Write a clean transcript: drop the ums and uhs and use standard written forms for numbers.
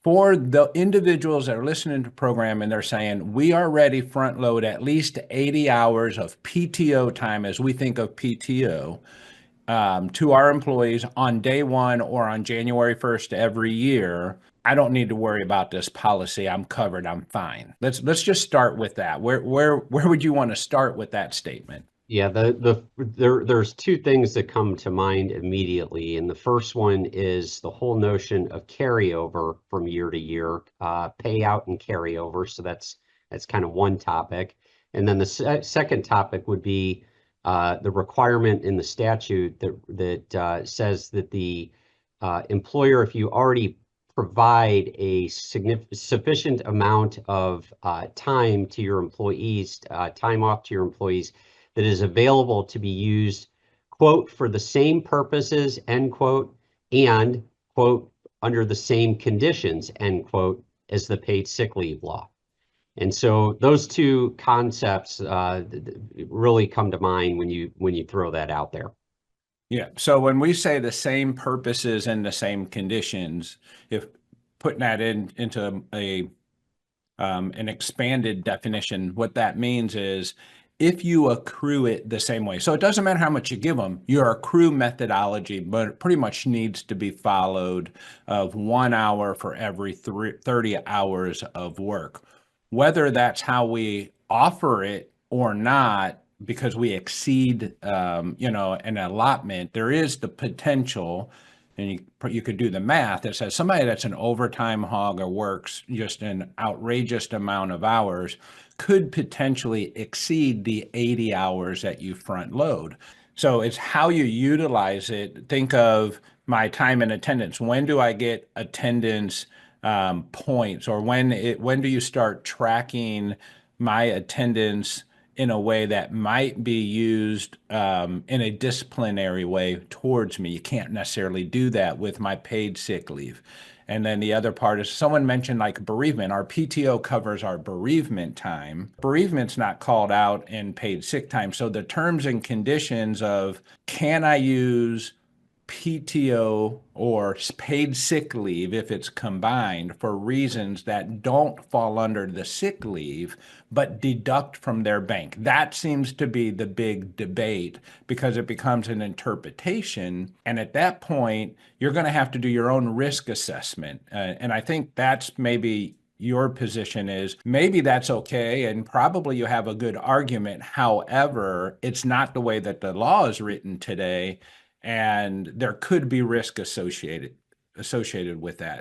For the individuals that are listening to the program and they're saying, we are ready front load at least 80 hours of PTO time as we think of PTO to our employees on day one or on January 1st every year. I don't need to worry about this policy. I'm covered. I'm fine. Let's just start with that. Where would you want to start with that statement? Yeah, there's two things that come to mind immediately, and the first one is the whole notion of carryover from year to year, payout and carryover. So that's kind of one topic, and then the second topic would be the requirement in the statute that says that the employer, if you already provide a sufficient amount of time to your employees, time off to your employees that is available to be used, quote, for the same purposes, end quote, and, quote, under the same conditions, end quote, as the paid sick leave law. And so those two concepts really come to mind when you throw that out there. Yeah. So when we say the same purposes and the same conditions, if putting that into an expanded definition, what that means is if you accrue it the same way. So it doesn't matter how much you give them, your accrue methodology, but it pretty much needs to be followed of 1 hour for every 30 hours of work. Whether that's how we offer it or not, because we exceed, an allotment, there is the potential, and you could do the math that says somebody that's an overtime hog or works just an outrageous amount of hours could potentially exceed the 80 hours that you front load. So it's how you utilize it. Think of my time and attendance. When do I get attendance points, or when do you start tracking my attendance in a way that might be used in a disciplinary way towards me? You can't necessarily do that with my paid sick leave. And then the other part is someone mentioned like bereavement. Our PTO covers our bereavement time. Bereavement's not called out in paid sick time. So the terms and conditions of can I use PTO or paid sick leave if it's combined for reasons that don't fall under the sick leave, but deduct from their bank. That seems to be the big debate because it becomes an interpretation. And at that point, you're going to have to do your own risk assessment. And I think that's maybe your position is maybe that's okay, and probably you have a good argument. However, it's not the way that the law is written today, and there could be risk associated with that.